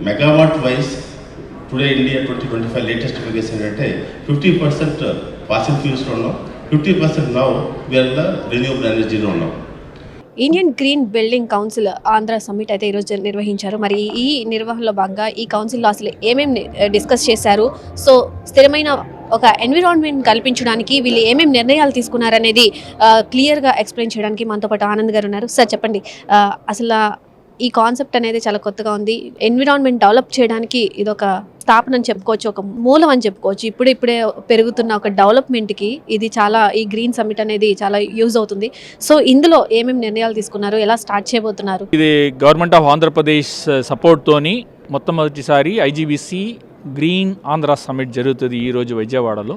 Megawatt wise today India 2025 latest figures ఏంటంటే 50% fossil ఫ్యూల్స్లో ఉన్నాం, 50% now we are the renewable ఎనర్జీలో ఉన్నాం. Indian green building council Andhra summit అయితే ఈరోజు నిర్వహించారు. మరి ఈ నిర్వహణలో భాగంగా ఈ కౌన్సిల్లో అసలు ఏమేమి డిస్కస్ చేశారు, సో స్థిరమైన ఒక ఎన్విరాన్మెంట్ కల్పించడానికి వీళ్ళు ఏమేమి నిర్ణయాలు తీసుకున్నారనేది క్లియర్గా ఎక్స్ప్లెయిన్ చేయడానికి మనతో పాటు ఆనంద్ గారు ఉన్నారు. సార్ చెప్పండి, అసలు ఈ కాన్సెప్ట్ అనేది చాలా కొత్తగా ఉంది. ఎన్విరాన్మెంట్ డెవలప్ చేయడానికి ఇదొక స్థాపన అని చెప్పుకోవచ్చు, ఒక మూలం అని చెప్పుకోవచ్చు. ఇప్పుడే పెరుగుతున్న ఒక డెవలప్మెంట్కి ఇది చాలా, ఈ గ్రీన్ సమ్మిట్ అనేది చాలా యూజ్ అవుతుంది. సో ఇందులో ఏమేమి నిర్ణయాలు తీసుకున్నారు, ఎలా స్టార్ట్ చేయబోతున్నారు? ఇది గవర్నమెంట్ ఆఫ్ ఆంధ్రప్రదేశ్ సపోర్ట్తోని మొట్టమొదటిసారి ఐజీబీసీ గ్రీన్ ఆంధ్ర సమ్మిట్ జరుగుతుంది ఈరోజు విజయవాడలో.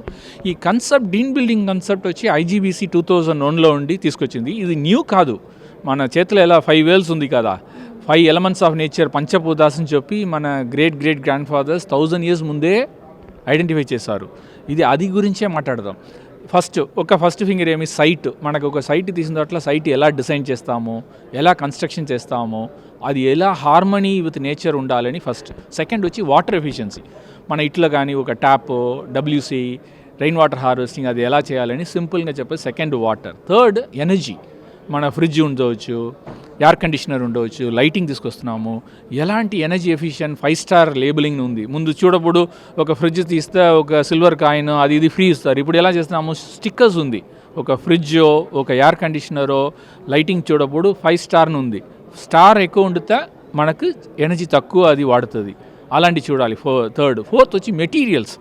ఈ కన్సెప్ట్, గ్రీన్ బిల్డింగ్ కన్సెప్ట్ వచ్చి ఐజీబీసీ 2001లో ఉండి తీసుకొచ్చింది. ఇది న్యూ కాదు, మన చేతిలో ఎలా 5 వేల్స్ ఉంది కదా, 5 ఎలిమెంట్స్ ఆఫ్ నేచర్ పంచభూతాస్ అని చెప్పి మన గ్రేట్ గ్రాండ్ ఫాదర్స్ 1000 years ముందే ఐడెంటిఫై చేశారు. అది గురించే మాట్లాడదాం. ఫస్ట్ ఫింగర్ ఏమి, సైట్. మనకు ఒక సైట్ తీసిన తర్వాత సైట్ ఎలా డిజైన్ చేస్తామో, ఎలా కన్స్ట్రక్షన్ చేస్తామో, అది ఎలా హార్మనీ విత్ నేచర్ ఉండాలని ఫస్ట్. సెకండ్ వచ్చి వాటర్ ఎఫిషియన్సీ. మన ఇట్లా కానీ ఒక tap, WC, rain water harvesting అది ఎలా చేయాలని సింపుల్గా చెప్పేది సెకండ్ వాటర్. Third energy. మన ఫ్రిడ్జ్ ఉండవచ్చు, ఎయిర్ కండిషనర్ ఉండవచ్చు, లైటింగ్ తీసుకొస్తున్నాము, ఎలాంటి ఎనర్జీ ఎఫిషియెంట్ 5 star లేబులింగ్ ఉంది. ముందు చూడప్పుడు ఒక ఫ్రిడ్జ్ తీస్తే ఒక సిల్వర్ కాయిన్ అది ఇది ఫ్రీ ఇస్తారు. ఇప్పుడు ఎలా చేస్తున్నాము, స్టిక్కర్స్ ఉంది. ఒక ఫ్రిడ్జో, ఒక ఎయిర్ కండిషనరో, లైటింగ్ చూడప్పుడు 5 star ఉంది. స్టార్ ఎక్కువ ఉండితే మనకు ఎనర్జీ తక్కువ అది వాడుతుంది. అలాంటి చూడాలి. ఫోర్త్ వచ్చి మెటీరియల్స్.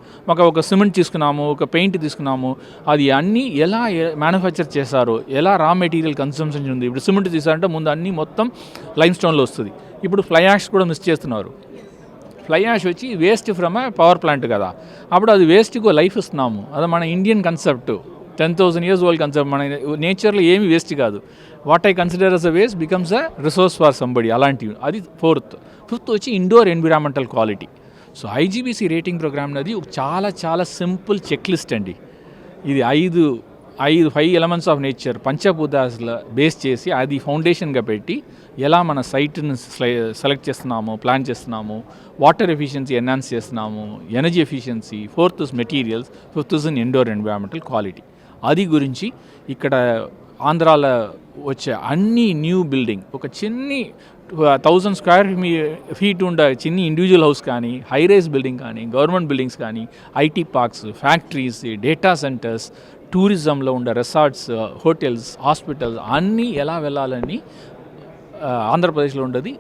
ఒక సిమెంట్ తీసుకున్నాము, ఒక పెయింట్ తీసుకున్నాము, అది అన్నీ ఎలా మ్యానుఫ్యాక్చర్ చేశారో, ఎలా రా మెటీరియల్ కన్సంప్షన్ ఉంది. ఇప్పుడు సిమెంట్ తీసారంటే ముందు అన్నీ మొత్తం లైమ్ స్టోన్లో వస్తుంది. ఇప్పుడు ఫ్లై యాష్ కూడా మిస్ చేస్తున్నారు. ఫ్లై యాష్ వచ్చి వేస్ట్ ఫ్రమ్ పవర్ ప్లాంట్ కదా, అప్పుడు అది వేస్ట్కి లైఫ్ ఇస్తున్నాము. అది మన Indian concept, 10,000 years old concept. మన నేచర్లో ఏమి వేస్ట్ కాదు. What I consider as a waste becomes a resource for somebody, అలాంటివి. అది ఫిఫ్త్ వచ్చి indoor environmental quality. So IGBC rating programme అనేది చాలా సింపుల్ చెక్ లిస్ట్ అండి. ఇది 5 ఎలిమెంట్స్ ఆఫ్ నేచర్ పంచభూతాల బేస్ చేసి అది ఫౌండేషన్గా పెట్టి ఎలా మన సైట్ని సెలెక్ట్ చేస్తున్నాము, ప్లాన్ చేస్తున్నాము, వాటర్ ఎఫిషియన్సీ ఎన్హాన్స్ చేస్తున్నాము, energy efficiency, fourth indoor environmental quality. అది గురించి ఇక్కడ ఆంధ్రాలో వచ్చే అన్ని న్యూ బిల్డింగ్, ఒక చిన్ని 1000 square feet ఉండే చిన్ని ఇండివిజువల్ హౌస్ కానీ, హై రైజ్ బిల్డింగ్ కానీ, గవర్నమెంట్ బిల్డింగ్స్ కానీ, IT parks, factories, data centres, టూరిజంలో ఉండే రిసార్ట్స్, హోటల్స్, హాస్పిటల్స్ అన్నీ ఎలా వెళ్ళాలని ఆంధ్రప్రదేశ్లో ఉండేది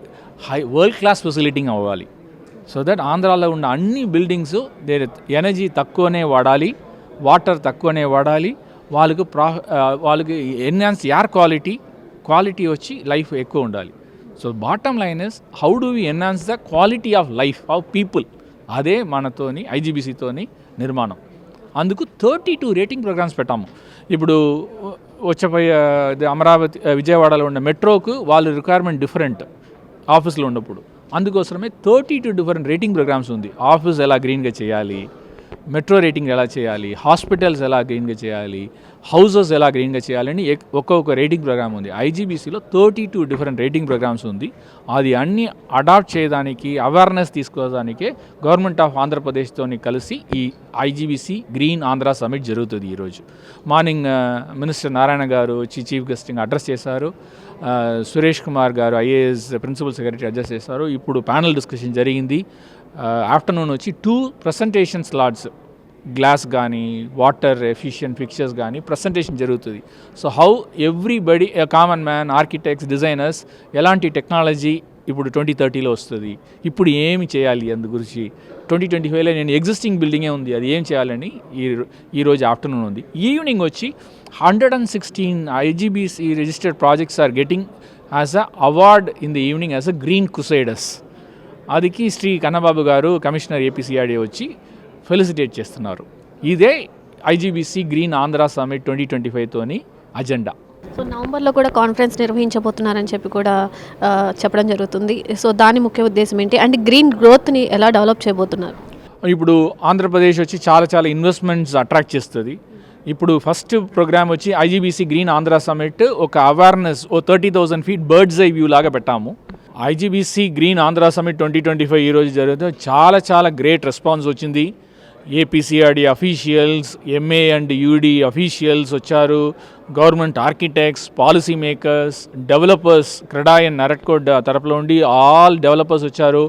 వరల్డ్ క్లాస్ ఫెసిలిటీంగ్ అవ్వాలి. సో దట్ ఆంధ్రాలో ఉన్న అన్ని బిల్డింగ్స్ ఎనర్జీ తక్కువనే వాడాలి, వాటర్ తక్కువనే వాడాలి, వాళ్ళకి ఎన్హాన్స్ ఎయిర్ క్వాలిటీ వచ్చి లైఫ్ ఎక్కువ ఉండాలి. So bottom line is how do we enhance the quality of life of people. అదే మనతోని ఐజీబీసీతోని నిర్మాణం. అందుకు 32 రేటింగ్ ప్రోగ్రామ్స్ పెట్టాము. ఇప్పుడు వచ్చపోయే అమరావతి, విజయవాడలో ఉన్న మెట్రోకు వాళ్ళ రిక్వైర్మెంట్ డిఫరెంట్ ఆఫీస్లో ఉన్నప్పుడు. అందుకోసమే 32 డిఫరెంట్ రేటింగ్ ప్రోగ్రామ్స్ ఉంది. ఆఫీస్ ఎలా గ్రీన్గా చేయాలి, మెట్రో రేటింగ్ ఎలా చేయాలి, హాస్పిటల్స్ ఎలా గ్రీన్గా చేయాలి, హౌసెస్ ఎలా గ్రీన్గా చేయాలని ఒక్కొక్క రేటింగ్ ప్రోగ్రామ్ ఉంది. ఐజీబీసీలో 32 డిఫరెంట్ రేటింగ్ ప్రోగ్రామ్స్ ఉంది. అది అన్నీ అడాప్ట్ చేయడానికి, అవేర్నెస్ తీసుకోవడానికే గవర్నమెంట్ ఆఫ్ ఆంధ్రప్రదేశ్తో కలిసి ఈ ఐజీబీసీ గ్రీన్ ఆంధ్ర సమ్మిట్ జరుగుతుంది. ఈరోజు మార్నింగ్ మినిస్టర్ నారాయణ గారు వచ్చి చీఫ్ గెస్టింగ్ అడ్రస్ చేశారు. సురేష్ కుమార్ గారు ఐఏఎస్ ప్రిన్సిపల్ సెక్రటరీ అడ్రస్ చేశారు. ఇప్పుడు ప్యానల్ డిస్కషన్ జరిగింది. ఆఫ్టర్నూన్ వచ్చి 2 presentation స్లాట్స్, గ్లాస్ కానీ, వాటర్ ఎఫిషియెంట్ ఫిక్చర్స్ కానీ ప్రెజెంటేషన్ జరుగుతుంది. So how everybody, common man, architects, designers ఎలాంటి టెక్నాలజీ ఇప్పుడు 2030లో వస్తుంది, ఇప్పుడు ఏమి చేయాలి, అందు గురించి 2025లో నేను ఎగ్జిస్టింగ్ బిల్డింగే ఉంది, అది ఏం చేయాలని ఈరోజు ఆఫ్టర్నూన్ ఉంది. ఈవినింగ్ వచ్చి 116 IGBC registered projects are getting as a award in the evening as a green crusaders. అదికి శ్రీ కన్నబాబు గారు కమిషనర్ ఏపీసీఆర్డీ వచ్చి ఫెలిసిటేట్ చేస్తున్నారు. ఇదే ఐజీబీసీ గ్రీన్ ఆంధ్ర సమ్మిట్ 2025తోని అజెండా. సో నవంబర్లో కూడా కాన్ఫరెన్స్ నిర్వహించబోతున్నారని చెప్పి కూడా చెప్పడం జరుగుతుంది. సో దాని ముఖ్య ఉద్దేశం ఏంటి, అండ్ గ్రీన్ గ్రోత్ని ఎలా డెవలప్ చేయబోతున్నారు? ఇప్పుడు ఆంధ్రప్రదేశ్ వచ్చి చాలా ఇన్వెస్ట్మెంట్స్ అట్రాక్ట్ చేస్తుంది. ఇప్పుడు ఫస్ట్ ప్రోగ్రామ్ వచ్చి ఐజీబీసీ గ్రీన్ ఆంధ్ర సమ్మిట్ ఒక awareness, 30,000 feet bird's eye view లాగా పెట్టాము. ఐజీబీసీ గ్రీన్ ఆంధ్ర సమిట్ 2025 ఈరోజు జరుగుతుంది. చాలా గ్రేట్ రెస్పాన్స్ వచ్చింది. APCRD officials, MA and UD officials వచ్చారు, government architects, policy makers, developers, CREDAI and NAREDCO తరపులో ఉండి ఆల్ డెవలపర్స్ వచ్చారు,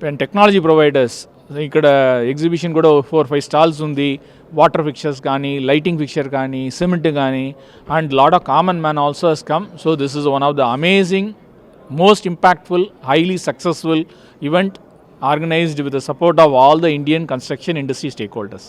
అండ్ టెక్నాలజీ ప్రొవైడర్స్. ఇక్కడ ఎగ్జిబిషన్ కూడా 4-5 స్టాల్స్ ఉంది. వాటర్ ఫిక్చర్స్ కానీ, లైటింగ్ ఫిక్చర్ కానీ, సిమెంట్ కానీ, and lot of common man also has come. So this is one of the amazing, most impactful, highly successful event organized with the support of all the Indian construction industry stakeholders.